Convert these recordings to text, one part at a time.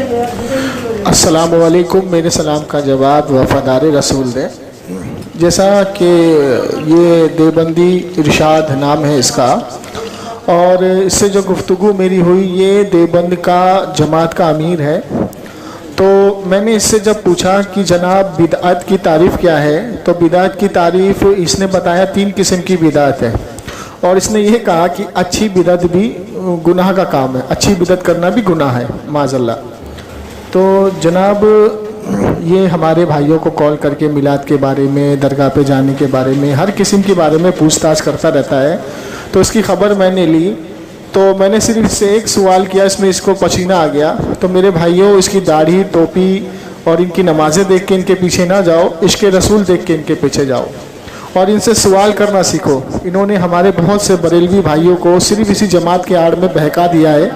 السلام علیکم. میرے سلام کا جواب وفادار رسول دیں. جیسا کہ یہ دیوبندی ارشاد نام ہے اس کا، اور اس سے جو گفتگو میری ہوئی یہ دیوبند کا جماعت کا امیر ہے. تو میں نے اس سے جب پوچھا کہ جناب بدعت کی تعریف کیا ہے، تو بدعت کی تعریف اس نے بتایا 3 قسم کی بدعت ہے، اور اس نے یہ کہا کہ اچھی بدعت بھی گناہ کا کام ہے، اچھی بدعت کرنا بھی گناہ ہے معاذ اللہ. تو جناب یہ ہمارے بھائیوں کو کال کر کے میلاد کے بارے میں، درگاہ پہ جانے کے بارے میں، ہر قسم کے بارے میں پوچھ تاچھ کرتا رہتا ہے. تو اس کی خبر میں نے لی، تو میں نے صرف اس سے ایک سوال کیا، اس میں اس کو پسینہ آ گیا. تو میرے بھائیوں، اس کی داڑھی ٹوپی اور ان کی نمازیں دیکھ کے ان کے پیچھے نہ جاؤ، عشق رسول دیکھ کے ان کے پیچھے جاؤ اور ان سے سوال کرنا سیکھو. انہوں نے ہمارے بہت سے بریلوی بھائیوں کو صرف اسی جماعت کے آڑ میں بہکا دیا ہے.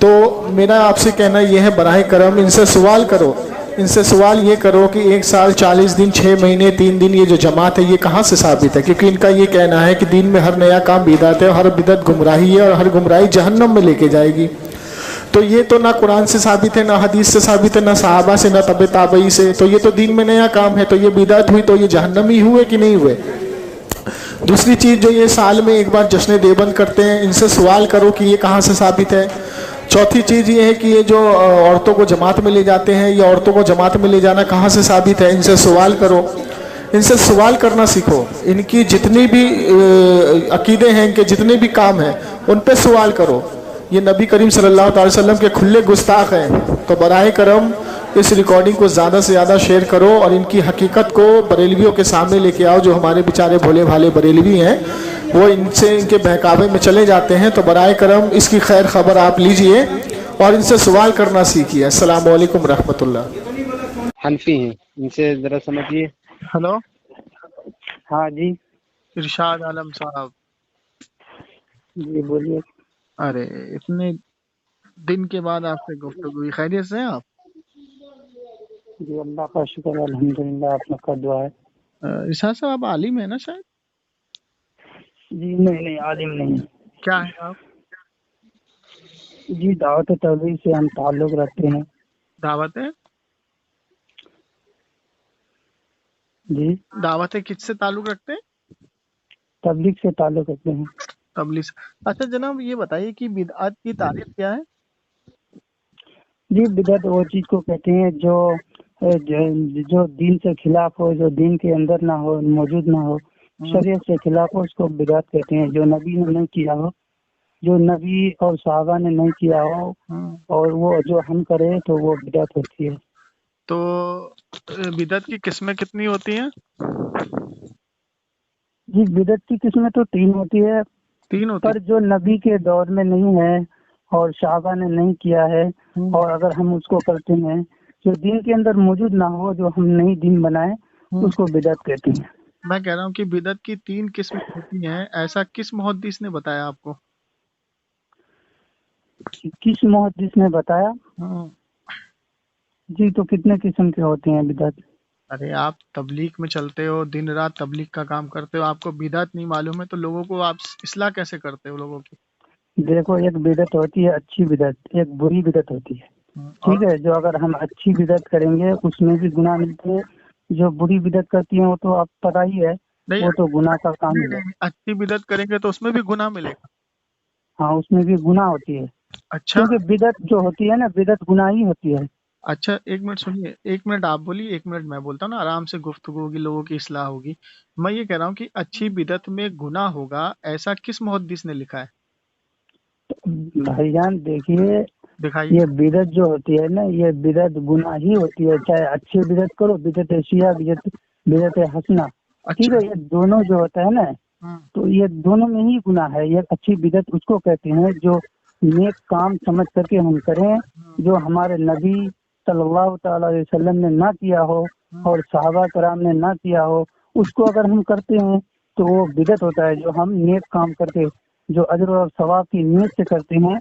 تو میرا آپ سے کہنا یہ ہے، براہ کرم ان سے سوال کرو. ان سے سوال یہ کرو کہ 1 سال 40 دن 6 مہینے 3 دن یہ جو جماعت ہے یہ کہاں سے ثابت ہے؟ کیونکہ ان کا یہ کہنا ہے کہ دین میں ہر نیا کام بدعت ہے، اور ہر بدعت گمراہی ہے، اور ہر گمراہی جہنم میں لے کے جائے گی. تو یہ تو نہ قرآن سے ثابت ہے، نہ حدیث سے ثابت ہے، نہ صحابہ سے، نہ تبع تابعی سے. تو یہ تو دین میں نیا کام ہے، تو یہ بدعت ہوئی، تو یہ جہنمی ہوئے کہ نہیں ہوئے؟ دوسری چیز، جو یہ سال میں ایک بار جشن دیوبند کرتے ہیں، ان سے سوال کرو کہ یہ کہاں سے ثابت ہے. چوتھی چیز یہ ہے کہ یہ جو عورتوں کو جماعت میں لے جاتے ہیں، یہ عورتوں کو جماعت میں لے جانا کہاں سے ثابت ہے؟ ان سے سوال کرو. ان سے سوال کرنا سیکھو. ان کی جتنی بھی عقیدے ہیں، ان کے جتنے بھی کام ہیں، ان پہ سوال کرو. یہ نبی کریم صلی اللہ علیہ وسلم کے کھلے گستاخ ہیں. تو براہ کرم اس ریکارڈنگ کو زیادہ سے زیادہ شیئر کرو، اور ان کی حقیقت کو بریلویوں کے سامنے لے کے آؤ. جو ہمارے بیچارے بھولے بھالے بریلوی ہیں، وہ ان سے ان کے بہکاوے میں چلے جاتے ہیں. تو براہ کرم اس کی خیر خبر آپ لیجئے اور ان سے سوال کرنا سیکھیے. السلام علیکم رحمۃ اللہ. حنفی ہیں، ان سے ذرا سمجھیے. ہلو، ہاں جی. ارشاد عالم صاحب. جی بولیے. ارے اتنے دن کے بعد آپ سے گفتگو ہوئی، خیریت سے ہیں آپ؟ جی اللہ کا شکر ہے، الحمدللہ. آپ لوگ کا دعا ہے. ارشاد صاحب آپ عالم ہیں نا شاید؟ جی نہیں عالم نہیں. کیا ہے آپ؟ جی دعوت تبلیغ سے ہم تعلق رکھتے ہیں. دعوت ہے؟ جی دعوت ہے کس سے تعلق رکھتے ہیں؟ تبلیغ سے تعلق رکھتے ہیں. تبلیغ سے. اچھا جناب یہ بتائیے کہ بدعت کی تعریف کیا ہے؟ جی بدعت وہ چیز کو کہتے ہیں جو دین سے خلاف ہو، جو دین کے اندر نہ ہو، موجود نہ ہو، شریعت سے خلاف ہو، اس کو بدعت کہتے ہیں. جو نبی نے نہیں کیا ہو، جو نبی اور صحابہ نے نہیں کیا ہو، اور وہ جو ہم کریں تو وہ بدعت ہوتی ہے. تو بدعت کی قسمیں کتنی ہوتی ہیں؟ جی بدعت کی قسمیں تو 3 ہوتی ہے، 3 ہوتی پر جو نبی کے دور میں نہیں ہے اور صحابہ نے نہیں کیا ہے، اور اگر ہم اس کو کرتے ہیں، جو دین کے اندر موجود نہ ہو، جو ہم نئی دین بنائیں، اس کو بدعت کہتے ہیں. میں کہہ رہا ہوں کہ بدعت کی 3 قسمیں ہوتی ہیں، ایسا کس محدث نے بتایا آپ کو؟ کس محدث نے بتایا؟ جی تو کتنے قسم کے ہوتے ہیں بدعت؟ ارے آپ تبلیغ میں چلتے ہو، دن رات تبلیغ کا کام کرتے ہو، آپ کو بدعت نہیں معلوم ہے تو لوگوں کو آپ اصلاح کیسے کرتے ہو لوگوں کی؟ دیکھو ایک بدعت ہوتی ہے اچھی بدعت، ایک بری بدعت ہوتی ہے. اور ٹھیک ہے، جو اگر ہم اچھی بدعت کریں گے اس میں بھی گناہ ملتے ہیں. جو بری بدعت کرتی ہیں وہ تو آپ پتہ ہی ہے، نہیں، وہ تو گناہ کا کام ہے. اچھی بدعت کریں گے تو اس میں بھی گناہ ملے گا. ہاں اس میں بھی گناہ ہوتی ہے، اچھا کیونکہ بدعت جو ہوتی ہے نا، بدعت گناہ ہی ہوتی ہے. اچھا 1 منٹ سنیے، 1 منٹ آپ بولیے، 1 منٹ میں بولتا ہوں نا، آرام سے گفتگو ہوگی، لوگوں کی اصلاح ہوگی. میں یہ کہہ رہا ہوں کہ اچھی بدعت میں گناہ ہوگا، ایسا کس محدث نے لکھا ہے؟ بھائی جان دیکھیے، دکھائیے. یہ بدعت جو ہوتی ہے نا، یہ بدعت گناہ ہی ہوتی ہے. چاہے اچھی بدعت کرو، بدعت شیعہ، بدعت حسنہ، ٹھیک اچھا. ہے، یہ دونوں جو ہوتا ہے نا، تو یہ دونوں میں ہی گناہ ہے. یہ اچھی بدعت اس کو کہتے ہیں جو نیک کام سمجھ کر کے ہم کریں، جو ہمارے نبی صلی اللہ تعالی علیہ وسلم نے نہ کیا ہو اور صحابہ کرام نے نہ کیا ہو، اس کو اگر ہم کرتے ہیں تو وہ بدعت ہوتا ہے. جو ہم نیک کام کرتے، جو اجر اور ثواب کی نیت سے کرتے ہیں،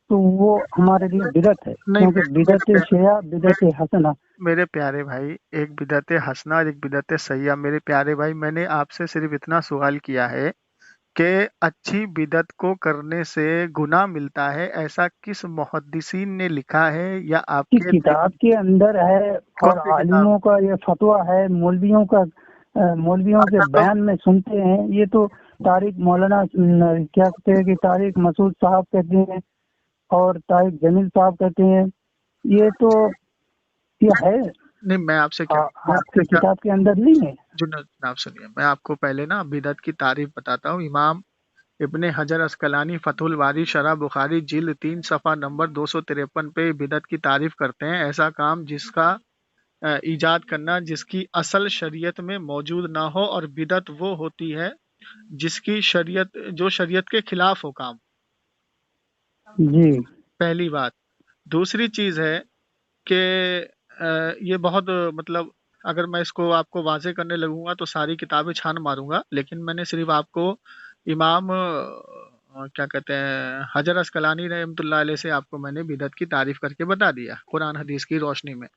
تو وہ ہمارے لیے بدعت ہے. نہیں، کیونکہ بدعت شیعہ، بدعت حسنہ. میرے پیارے بھائی، ایک بدعت حسنہ اور ایک بدعت سیئہ. میرے پیارے بھائی، میں نے آپ سے صرف اتنا سوال کیا ہے کہ اچھی بدعت کو کرنے سے گناہ ملتا ہے، ایسا کس محدثین نے لکھا ہے یا آپ کس کے کتاب کے اندر ہے کون اور سی کتاب؟ عالموں کا یہ فتویٰ ہے، مولویوں کا مولویوں کے اچھا تو بیان میں سنتے ہیں؟ یہ تو طارق مولانا کیا کہتے ہیں کہ طارق مسعود صاحب کہتے ہیں اور طارق جمیل صاحب کہتے ہیں، یہ تو یہ ہے نہیں، میں آپ سے آپ کی کتاب کے اندر نہیں ہے؟ جناب سنیے، میں آپ کو پہلے نا بدعت کی تعریف بتاتا ہوں۔ امام ابن حجر اسقلانی فتح الباری شرح بخاری جلد 3 صفحہ نمبر 253 پہ بدعت کی تعریف کرتے ہیں: ایسا کام جس کا ایجاد کرنا جس کی اصل شریعت میں موجود نہ ہو، اور بدعت وہ ہوتی ہے جس کی جو شریعت کے خلاف ہو کام، جی پہلی بات۔ دوسری چیز ہے کہ یہ بہت مطلب اگر میں اس کو آپ کو واضح کرنے لگوں گا تو ساری کتابیں چھان ماروں گا، لیکن میں نے صرف آپ کو امام کیا کہتے ہیں حجر اسقلانی رحمۃ اللہ علیہ سے آپ کو میں نے بدعت کی تعریف کر کے بتا دیا قرآن حدیث کی روشنی میں۔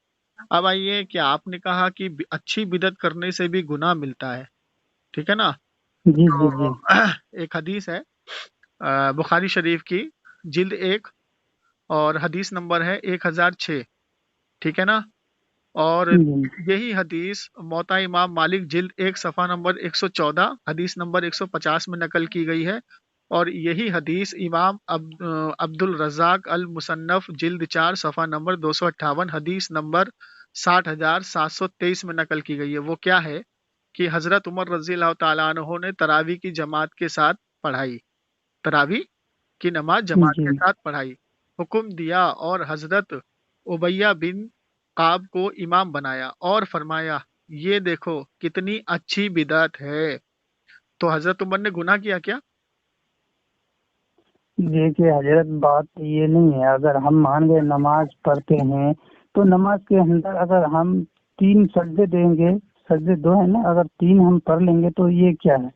اب آئیے کہ آپ نے کہا کہ اچھی بدعت کرنے سے بھی گناہ ملتا ہے، ٹھیک ہے نا؟ جی تو جی جی ایک حدیث ہے بخاری شریف کی جلد 1 اور حدیث نمبر ہے 1006، ٹھیک ہے نا؟ اور جی یہی حدیث موطا امام مالک جلد 1 صفحہ نمبر 114 حدیث نمبر 150 میں نقل کی گئی ہے، اور یہی حدیث امام عبد الرزاق المصنف جلد 4 صفحہ نمبر 258 حدیث نمبر 60,723 میں نقل کی گئی ہے۔ وہ کیا ہے کہ حضرت عمر رضی اللہ تعالیٰ عنہ نے تراویح کی جماعت کے ساتھ پڑھائی، تراویح کی نماز جماعت جی کے ساتھ پڑھائی، حکم دیا اور حضرت عبیہ بن قاب کو امام بنایا اور فرمایا یہ دیکھو کتنی اچھی بدعت ہے۔ تو حضرت عمر نے گناہ کیا کیا؟ دیکھیے حضرت، بات یہ نہیں ہے، اگر ہم مان گئے نماز پڑھتے ہیں تو نماز کے اندر اگر ہم 3 سجدے دیں گے، سجدے 2 ہے نا، اگر 3 ہم پڑھ لیں گے تو یہ کیا ہے؟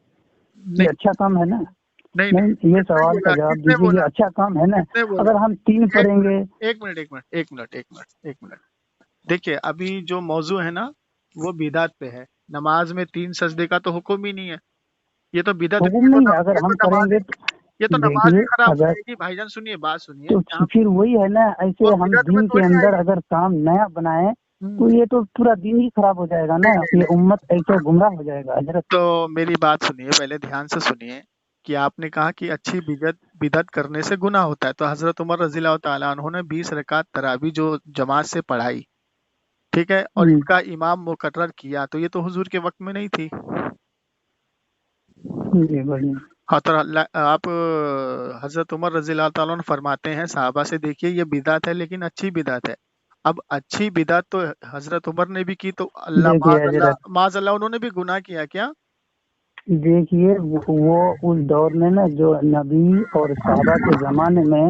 نہیں یہ اچھا کام ہے نا؟ نہیں نہیں، یہ کس نے سوال کا بولا؟ جواب کس نے دیجیے، بولا؟ یہ اچھا کام ہے نا؟ کس نے بولا؟ اگر ہم 3 ایک پڑھیں گے۔ ایک منٹ ایک منٹ ایک منٹ ایک منٹ ایک منٹ دیکھیے، ابھی جو موضوع ہے نا وہ بدعت پہ ہے۔ نماز میں 3 سجدے کا تو حکم ہی نہیں ہے، یہ تو بدعت ہے، حکم نہیں ہے، اگر ہم کریں گے تو یہ تو نماز دیکھیے ہی خراب ہو اگر جائے گی۔ بھائی جان سنیے، بات سنیے، تو یہاں پھر وہی ہے نا، وہ ایسے ہم بدعت میں دین کے تھوڑی آئے اندر گی۔ اگر کام نیا بنائیں ہوں۔ تو یہ تو پورا دین ہی خراب ہو جائے گا نا، نہیں، یہ امت ایسے گمراہ ہو جائے گا حضرت۔ تو میری بات سنیے، پہلے دھیان سے سنیے کہ آپ نے کہا کہ اچھی بدعت کرنے سے گناہ ہوتا ہے، تو حضرت عمر رضی اللہ تعالیٰ عنہ نے 20 رکعت تراویح جو جماعت سے پڑھائی، ٹھیک ہے، اور ان کا امام مقرر کیا، تو یہ تو حضور کے وقت میں نہیں تھی۔ جی بڑھیا۔ ہاں، تو آپ حضرت عمر رضی اللہ تعالیٰ عنہ فرماتے ہیں صحابہ سے دیکھیے یہ بدعت ہے لیکن اچھی بدعت ہے۔ اب اچھی بدعت تو حضرت عمر نے بھی کی، تو دیکھیے حضرت، معاذ اللہ انہوں نے بھی گناہ کیا کیا؟ دیکھیے وہ اس دور میں نا جو نبی اور صحابہ کے زمانے میں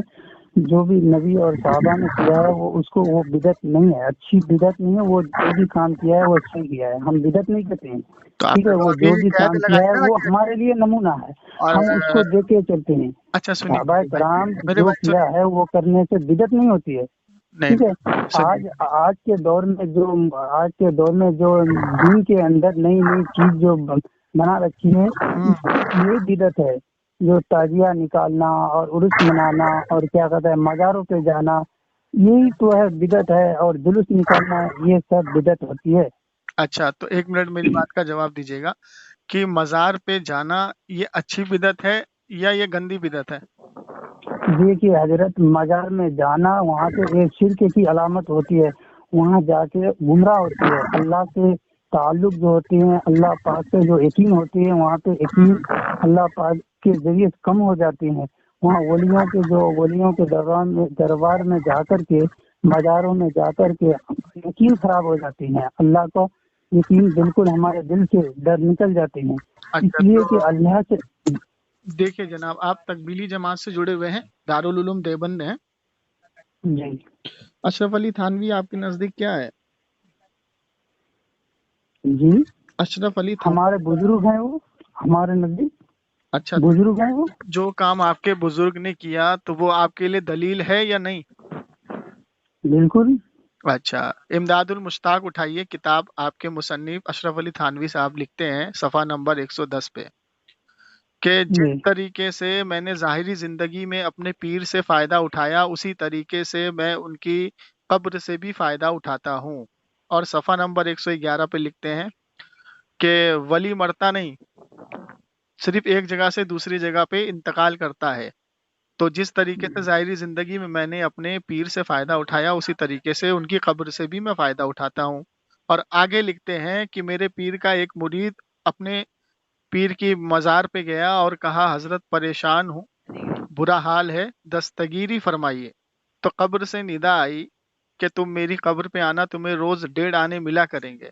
جو بھی نبی اور صحابہ نے کیا ہے وہ بدعت نہیں ہے، اچھی بدعت نہیں ہے، وہ جو بھی کام کیا ہے وہ اچھا کیا ہے، ہم بدعت نہیں کرتے ہیں، تو آپ ٹھیک نے ہے؟ تو وہ ابھی جو بھی قید کام کیا لگائی ہے نا وہ کہ ہمارے لیے نمونہ ہے، اور ہم اس کو دیکھ کے چلتے ہیں۔ اچھا سنیے صحابہ کرام میرے جو بھائی کیا سنیے، ہے وہ کرنے سے بدعت نہیں ہوتی ہے، نہیں ٹھیک ہے؟ نہیں سنیے، آج کے دور میں جو دین کے اندر نئی نئی چیز جو بنا رکھی ہے، یہی بدعت ہے، جو تعزیہ نکالنا اور عرس منانا اور کیا کہتا ہے مزاروں پہ جانا، یہی تو ہے بدعت ہے، اور جلوس نکالنا، یہ سب بدعت ہوتی ہے۔ اچھا تو ایک منٹ میری بات کا جواب دیجیے گا کہ مزار پہ جانا یہ اچھی بدعت ہے یا یہ گندی بدعت ہے؟ دیکھیے حضرت، مزار میں جانا وہاں سے ایک شرک کی علامت ہوتی ہے، وہاں جا کے گمراہ ہوتی ہے، اللہ سے تعلق جو ہوتے ہیں، اللہ پاک سے جو یقین ہوتی ہے، وہاں پہ یقین اللہ پاک کے ذریعے کم ہو جاتے ہیں، وہاں ولیوں کے دربار میں جا کر کے، مزاروں میں جا کر کے یقین خراب ہو جاتے ہیں، اللہ کو یقین بالکل ہمارے دل سے ڈر نکل جاتے ہیں، اچھا اس لیے تو کہ اللہ سے۔ دیکھیے جناب، آپ تکمیلی جماعت سے جڑے ہوئے ہیں، دارالعلوم دیوبند ہیں، جی اشرف علی تھانوی آپ کے نزدیک کیا ہے؟ جی، اشرف علی ہمارے تھانوی، بزرگ ہیں، وہ ہمارے نزدیک اچھا تو بزرگ ہیں وہ۔ جو کام آپ کے بزرگ نے کیا تو وہ آپ کے لیے دلیل ہے یا نہیں؟ بالکل۔ اچھا، امداد المشتاق اٹھائیے، کتاب آپ کے مصنف اشرف علی تھانوی صاحب لکھتے ہیں صفحہ نمبر 110 پہ: کہ جی جس طریقے سے میں نے ظاہری زندگی میں اپنے پیر سے فائدہ اٹھایا اسی طریقے سے میں ان کی قبر سے بھی فائدہ اٹھاتا ہوں. اور صفحہ نمبر 111 پہ لکھتے ہیں کہ ولی مرتا نہیں، صرف ایک جگہ سے دوسری جگہ پہ انتقال کرتا ہے. تو جس طریقے سے ظاہری زندگی میں نے اپنے پیر سے فائدہ اٹھایا اسی طریقے سے ان کی قبر سے بھی میں فائدہ اٹھاتا ہوں. اور آگے لکھتے ہیں کہ میرے پیر کا ایک مرید اپنے پیر کی مزار پہ گیا اور کہا حضرت پریشان ہوں، برا حال ہے، دستگیری فرمائیے. تو قبر سے ندا آئی کہ تم میری قبر پہ آنا، تمہیں روز 1.5 آنے ملا کریں گے.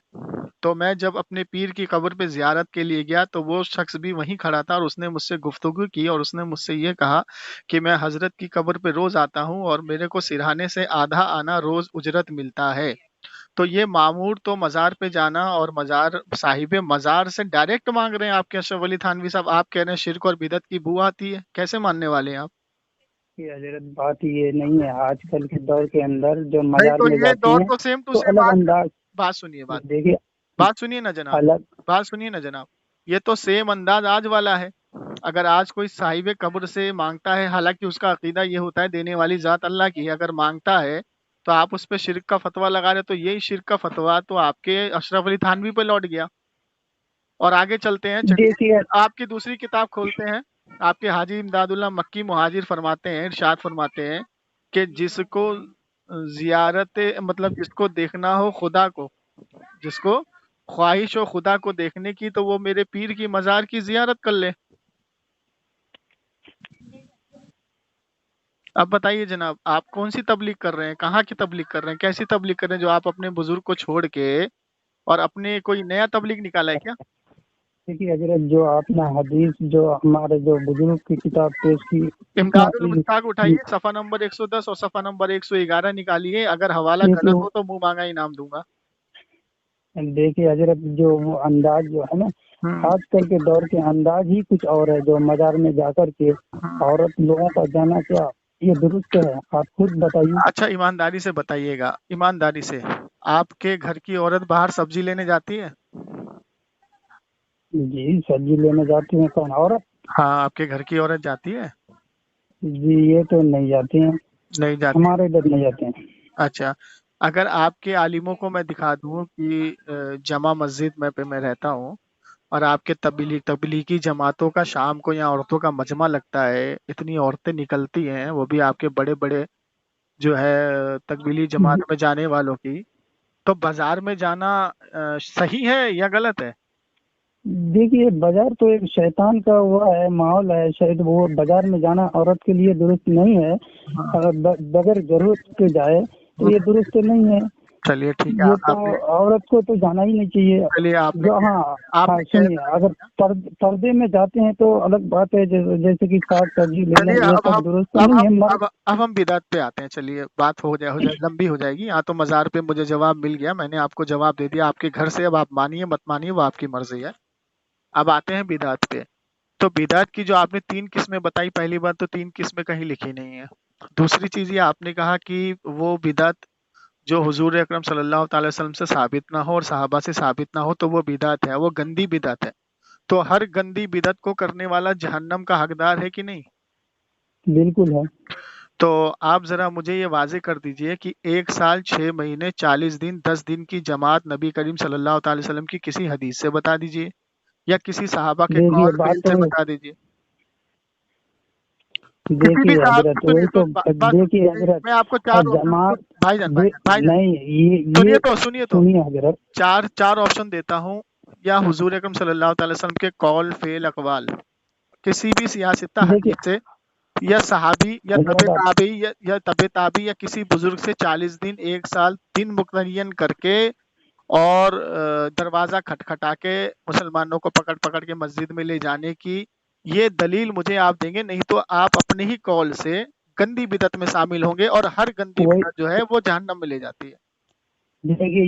تو میں جب اپنے پیر کی قبر پہ زیارت کے لیے گیا تو وہ شخص بھی وہیں کھڑا تھا اور اس نے مجھ سے گفتگو کی اور اس نے مجھ سے یہ کہا کہ میں حضرت کی قبر پہ روز آتا ہوں اور میرے کو سرہانے سے آدھا آنا روز اجرت ملتا ہے. تو یہ معمور تو مزار پہ جانا اور مزار صاحب مزار سے ڈائریکٹ مانگ رہے ہیں آپ کے اشرف علی تھانوی صاحب. آپ کہہ رہے ہیں شرک اور بدعت کی بو آتی ہے، کیسے ماننے والے ہیں آپ؟ یہ حضرت بات یہ نہیں ہے. آج کل کے دور کے اندر جو نہیں مزار تو میں یہ جاتی دور ہیں تو سیم ٹو تو سیم الگ انداز. بات سنیے، دیکھیے بات سنیے نا جناب، الگ بات سنیے نا جناب. یہ تو سیم انداز آج والا ہے. اگر آج کوئی صاحب قبر سے مانگتا ہے، حالانکہ اس کا عقیدہ یہ ہوتا ہے دینے والی ذات اللہ کی ہے، اگر مانگتا ہے تو آپ اس پہ شرک کا فتویٰ لگا رہے، تو یہی شرک کا فتویٰ تو آپ کے اشرف علی تھانوی پہ لوٹ گیا. اور آگے چلتے ہیں، چلیے دیکھیے آپ کی دوسری کتاب کھولتے ہیں. آپ کے حاجی امداد اللہ مکی مہاجر فرماتے ہیں، ارشاد فرماتے ہیں کہ جس کو زیارت مطلب جس کو دیکھنا ہو خدا کو، جس کو خواہش ہو خدا کو دیکھنے کی تو وہ میرے پیر کی مزار کی زیارت کر لے. اب بتائیے جناب، آپ کون سی تبلیغ کر رہے ہیں، کہاں کی تبلیغ کر رہے ہیں، کیسی تبلیغ کر رہے ہیں جو آپ اپنے بزرگ کو چھوڑ کے اور اپنے کوئی نیا تبلیغ نکالا ہے کیا؟ دیکھیے حضرت جو آپ نے حدیث جو ہمارے جو بزرگ کی کتاب پیش کی اتنا امداد المشتاق اٹھائیے، صفحہ نمبر 110 اور صفحہ نمبر 111 نکالیے. اگر حوالہ دیکھیے غلط ہو تو منہ مانگا انعام دوں گا. دیکھیے حضرت جو وہ انداز جو ہے نا آج کل کے دور کے انداز ہی کچھ اور ہے. جو مزار میں جا کر کے عورت لوگوں کا جانا کیا یہ درست ہے؟ آپ خود بتائیے. اچھا ایمانداری سے بتائیے گا، ایمانداری سے، آپ کے گھر کی عورت باہر سبزی لینے جاتی ہے؟ جی سبزی لینے جاتی ہیں. کون عورت؟ ہاں آپ کے گھر کی عورت جاتی ہے؟ جی یہ تو نہیں جاتے ہیں، نہیں جاتی. ہمارے ادھر نہیں جاتے ہیں. اچھا، اگر آپ کے عالموں کو میں دکھا دوں کہ جمع مسجد میں پہ میں رہتا ہوں اور آپ کے تبلیغی جماعتوں کا شام کو یہاں عورتوں کا مجمع لگتا ہے، اتنی عورتیں نکلتی ہیں، وہ بھی آپ کے بڑے بڑے جو ہے تبلیغی جماعت میں جانے والوں کی، تو بازار میں جانا صحیح ہے یا غلط ہے؟ دیکھیے بازار تو ایک شیطان کا وہ ہے، ماحول ہے. شاید وہ بازار میں جانا عورت کے لیے درست نہیں ہے. اگر بغیر ضرورت کے جائے تو یہ درست نہیں ہے. چلیے ٹھیک ہے، یہ تو آپ نے عورت کو تو جانا ہی نہیں چاہیے. چلیے آپ نے جو ہاں آپ ہاں نے سنیے، اگر پردے میں جاتے ہیں تو الگ بات ہے. جیسے کہ ساگ سبزی لے لیں، چلیے یہ اب سب ہم درست اب نہیں ہے. ہم مرد اب ہم بدعت پہ آتے ہیں. چلیے بات ہو جائے لمبی ہو جائے گی. یہاں تو مزار پہ مجھے جواب مل گیا، میں نے آپ کو جواب دے دیا. آپ کے گھر سے اب آپ مانیے مت مانیے وہ آپ کی مرضی ہے. اب آتے ہیں بدعت پہ. تو بدعت کی جو آپ نے 3 قسمیں بتائی، پہلی بات تو 3 قسمیں کہیں لکھی نہیں ہے. دوسری چیز یہ آپ نے کہا کہ وہ بدعت جو حضور اکرم صلی اللہ تعالی وسلم سے ثابت نہ ہو اور صحابہ سے ثابت نہ ہو تو وہ بدعت ہے، وہ گندی بدعت ہے. تو ہر گندی بدعت کو کرنے والا جہنم کا حقدار ہے کہ نہیں؟ بالکل ہے. تو آپ ذرا مجھے یہ واضح کر دیجئے کہ 1 سال 6 مہینے 40 دن 10 دن کی جماعت نبی کریم صلی اللہ تعالی وسلم کی کسی حدیث سے بتا دیجئے یا کسی صحابہ کے دیکھیے قول بات فعل تو سے بتا دیجئے. کسی بھی دیکھیے صحابہ حضرت سنیے وہی تو بات دیکھیے حضرت میں آپ کو 4 جماعت بھائی جان بھائی جان نہیں. یہ سنیے تو سنیے حضرت، 4 آپشن دیتا ہوں. یا حضور اکرم صلی اللہ تعالی وسلم کے قول فعل اقوال کسی بھی سیاستہ دیکھیے حدیث سے یا صحابی یا طب حضرت تابعی یا طب تابعی یا کسی بزرگ سے 40 دن 1 سال دن متعین کر کے اور دروازہ کھٹکھٹا کے مسلمانوں کو پکڑ پکڑ کے مسجد میں لے جانے کی یہ دلیل مجھے آپ دیں گے، نہیں تو آپ اپنے ہی قول سے گندی بدعت میں شامل ہوں گے اور ہر گندی وہی بدعت جو ہے وہ جہنم میں لے جاتی ہے. دیکھیے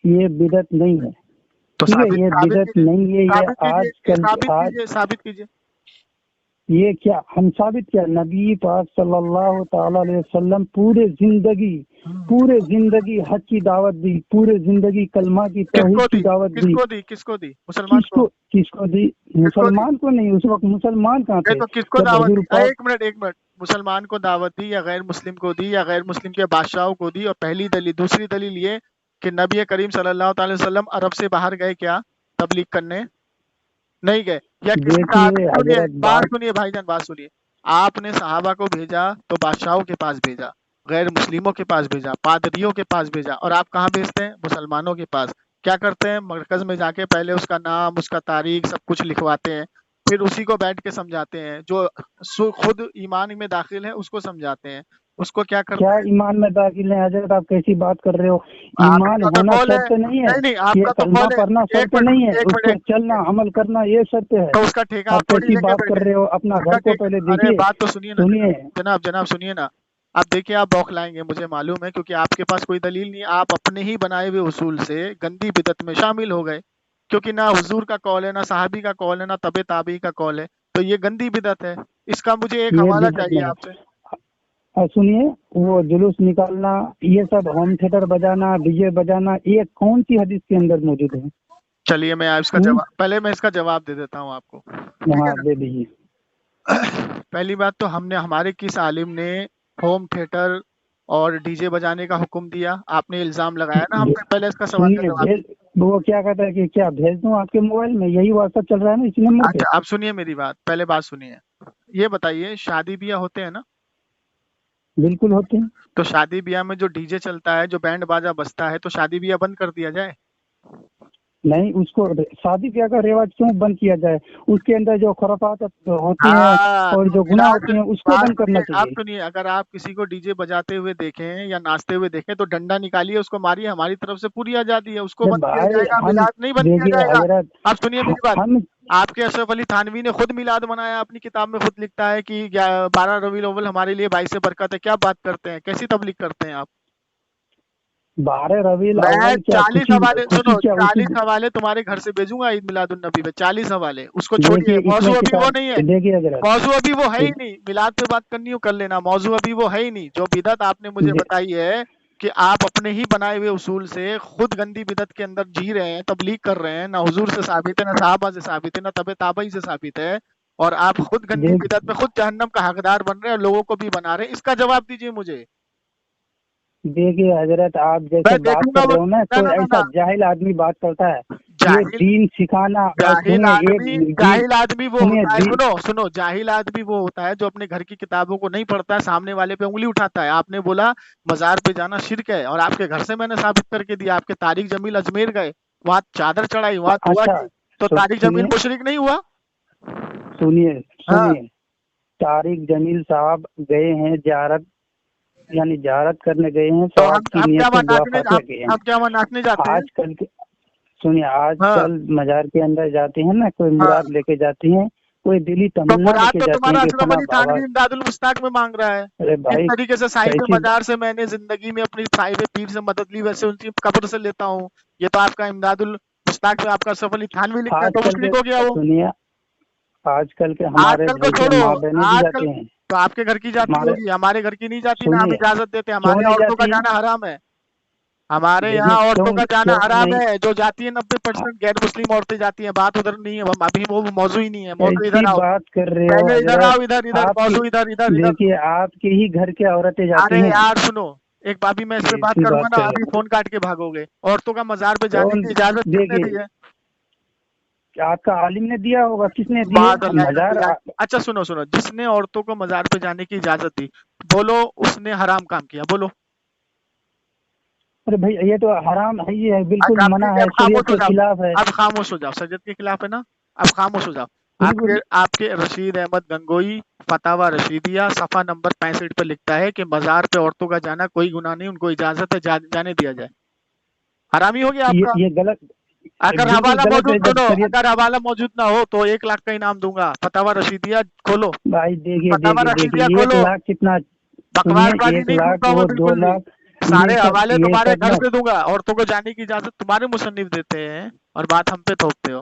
یہ بدعت نہیں ہے. تو ٹھیک ہے، یہ ثابت بدعت کیجیے، نہیں ہے. یہ ثابت آج کیجیے، کل ثابت آج کیجیے، ثابت کیجیے. یہ کیا ہم ثابت کیا نبی پاک صلی اللہ تعالی علیہ وسلم پورے زندگی حج کی دعوت دی، پورے زندگی کلمہ کی توحید کی دعوت دی۔ کس کو دی؟ مسلمان کو؟ کس کو دی؟ مسلمان کو نہیں، اس وقت مسلمان کہاں تھے؟ تو کس کو دعوت دی؟ ایک منٹ، مسلمان کو دعوت دی یا غیر مسلم کو دی یا غیر مسلم کے بادشاہوں کو دی؟ اور پہلی دلیل، دوسری دلیل یہ کہ نبی کریم صلی اللہ تعالی وسلم عرب سے باہر گئے کیا تبلیغ کرنے؟ نہیں گئے۔ یا بات سنیے بھائی جان، بات سنیے، آپ نے صحابہ کو بھیجا تو بادشاہوں کے پاس بھیجا، غیر مسلموں کے پاس بھیجا، پادریوں کے پاس بھیجا، اور آپ کہاں بھیجتے ہیں؟ مسلمانوں کے پاس۔ کیا کرتے ہیں؟ مرکز میں جا کے پہلے اس کا نام، اس کا تاریخ، سب کچھ لکھواتے ہیں، پھر اسی کو بیٹھ کے سمجھاتے ہیں، جو خود ایمان میں داخل ہے اس کو سمجھاتے ہیں، اس کو کیا کرتے ہیں؟ کیا ایمان میں داخل ہیں حضرت؟ آپ کیسی بات کر رہے ہو؟ ایمان ہونا شرط نہیں ہے، یہ کلمہ پڑھنا شرط نہیں ہے، اس پر چلنا عمل کرنا یہ شرط ہے۔ تو اس کا ٹھیکہ آپ کیسی بات کر رہے ہو؟ اپنا گھر کو پہلے دیکھیے۔ بات تو سنیے نا جناب سنیے نا، آپ دیکھیے، آپ بوکھلائیں گے مجھے معلوم ہے، کیونکہ آپ کے پاس کوئی دلیل نہیں، آپ اپنے ہی بنائے ہوئے اصول سے گندی بدعت میں شامل ہو گئے، کیونکہ نہ حضور کا قول ہے، نہ صحابی کا قول ہے، نہ تبع تابعی کا قول ہے، تو یہ گندی بدعت ہے۔ اس کا مجھے ایک حوالہ چاہیے آپ سے۔ سنیے، وہ جلوس نکالنا، یہ سب ہوم تھیٹر بجانا، ڈی جے بجانا، یہ کون سی حدیث کے اندر موجود ہے؟ چلیے میں اس کا جواب، پہلے میں اس کا جواب دے دیتا ہوں آپ کو۔ ہاں دے دیجیے۔ پہلی بات تو ہمارے کس عالم نے ہوم تھیٹر اور ڈی جے بجانے کا حکم دیا؟ آپ نے الزام لگایا نا ہم پہ، پہلے اس کا سوال کا جواب۔ وہ کیا کہتا ہے کہ کیا بھیج دوں آپ کے موبائل میں؟ یہی واٹس ایپ چل رہا ہے نا اس نمبر پہ۔ آپ سنیے میری بات، پہلے بات سنیے، یہ بتائیے شادی بیاہ ہوتے ہیں نا؟ بالکل ہوتے ہیں۔ تو شادی بیاہ میں جو ڈی جے چلتا ہے، جو بینڈ باجا بجتا ہے، تو شادی بیاہ بند کر دیا جائے؟ نہیں، اس کو شادی بیاہ کا رواج کیوں بند کیا جائے؟ اس کے اندر جو خرافات ہوتی ہیں اور جو گناہ ہوتے ہیں اس کو بند کرنا چاہیے۔ آپ سنیے، اگر آپ کسی کو ڈی جے بجاتے ہوئے دیکھیں یا ناچتے ہوئے دیکھیں تو ڈنڈا نکالیے، اس کو ماریے، ہماری طرف سے پوری آزادی ہے، اس کو بند کیا جائے گا، میلاد نہیں بند کیا جائے گا۔ آپ سنیے میری بات، آپ کے اشرف علی تھانوی نے خود میلاد منایا، اپنی کتاب میں خود لکھتا ہے کہ 12 ربیع الاول ہمارے لیے باعث برکت ہے۔ کیا بات کرتے ہیں؟ کیسی تبلیغ کرتے ہیں آپ؟ 12 ربیع الاول 40 حوالے سنو، 40 حوالے تمہارے گھر سے بھیجوں گا عید میلاد النبی پہ، 40 حوالے، اس کو چھوڑیے، موضوع ابھی وہ نہیں ہے، موضوع ابھی وہ ہے ہی نہیں، میلاد پہ بات کرنی ہو کر لینا، موضوع ابھی وہ ہے ہی نہیں۔ جو بدعت آپ نے مجھے بتائی ہے کہ آپ اپنے ہی بنائے ہوئے اصول سے خود گندی بدعت کے اندر جی رہے ہیں، تبلیغ کر رہے ہیں، نہ حضور سے ثابت ہے، نہ صحابہ سے ثابت ہے، نہ تبع تابعی سے ثابت ہے، اور آپ خود گندی بدعت میں خود جہنم کا حقدار بن رہے ہیں اور لوگوں کو بھی بنا رہے ہیں۔ اس کا جواب دیجیے مجھے۔ دیکھیے حضرت، آپ جیسے بات کر رہے ہو نا، کوئی ایسا جاہل آدمی بات کرتا ہے، یہ دین سکھانا، جاہل آدمی وہ ہوتا ہے، سنو، جاہل آدمی وہ ہوتا ہے جو اپنے گھر کی کتابوں کو نہیں پڑھتا ہے، سامنے والے پہ انگلی اٹھاتا ہے۔ آپ نے بولا مزار پہ جانا شرک ہے، اور آپ کے گھر سے میں نے ثابت کر کے دیا، آپ کے طارق جمیل اجمیر گئے، وہاں چادر چڑھائی، وہاں دعا کی، تو طارق جمیل مشرک نہیں ہوا؟ سنیے، طارق جمیل صاحب گئے ہیں زیارت، یعنی زیارت کرنے گئے ہیں، ثواب کی نیت سے دعا پاتے گئے ہیں۔ اب کیا وہ ناچنے جاتے ہیں؟ آج کل سنیے، آج کل مزار کے اندر جاتے ہیں نا، کوئی مراد لے کے جاتے ہیں، کوئی دلی تمنا لے کے جاتے ہیں کہ فلاں بابا امداد المستاق میں مانگ رہا ہے۔ ارے بھائی، اس طریقے سے صاحب مزار سے میں نے زندگی میں اپنی صاحب پیر سے مدد لی، ویسے ان کی قبر سے لیتا ہوں۔ یہ تو آپ کا امداد المستاق میں آپ کا اشرف علی تھانوی لکھتا ہے، تو مشرک ہو گیا وہ۔ سنیے، آج کل کے ہمارے کو چھوڑو، ماں بہنیں بھی جاتے ہیں، تو آپ کے گھر کی جاتی ہوگی، ہمارے گھر کی نہیں جاتی، نہ ہم اجازت دیتے، ہمارے عورتوں کا جانا حرام ہے، ہمارے یہاں عورتوں کا جانا حرام ہے، جو جاتی ہیں 90% غیر مسلم عورتیں جاتی ہیں، بات ادھر نہیں ہے، ابھی وہ موضوع ہی نہیں ہے، موضوع ادھر آؤ، بات کر رہے ہو پہلے ادھر آؤ، ادھر موضوع ادھر۔ دیکھیے، آپ کے ہی گھر کے عورتیں جاتی ہیں۔ ارے یار سنو، ایک بابی میں اس پہ بات کروں گا نا، ابھی فون کاٹ کے بھاگو گے۔ عورتوں کا مزار پہ جانے کی اجازت کس نے دی ہے؟ آپ کا عالم نے دیا ہوگا، کس نے دی ہے؟ اچھا سنو، جس نے عورتوں کو مزار پہ جانے کی اجازت دی، بولو اس نے حرام کام کیا، بولو۔ ارے بھائی، یہ تو حرام ہے، یہ بالکل منع ہے، شریعت کے خلاف ہے۔ اب خاموش ہو جاؤ، شریعت کے خلاف ہے نا، اب خاموش ہو جاؤ۔ آپ کے رشید احمد گنگوئی فتاوی رشیدیہ صفحہ نمبر 65 پہ لکھتا ہے کہ مزار پہ عورتوں کا جانا کوئی گناہ نہیں، ان کو اجازت ہے، جانے دیا جائے۔ حرامی ہو گیا آپ کا؟ یہ غلط۔ اگر حوالہ موجود نہ ہو تو 1 لاکھ کا انعام دوں گا۔ فتاوی رشیدیہ کھولو بھائی، دیکھیے 1 لاکھ کتنا؟ بکواس بازی نہیں کرتا ہوں، 2 لاکھ سارے حوالے تمہارے گھر سے دوں گا۔ عورتوں کو جانے کی اجازت تمہارے مصنف دیتے ہیں اور بات ہم پہ تھوپتے ہو۔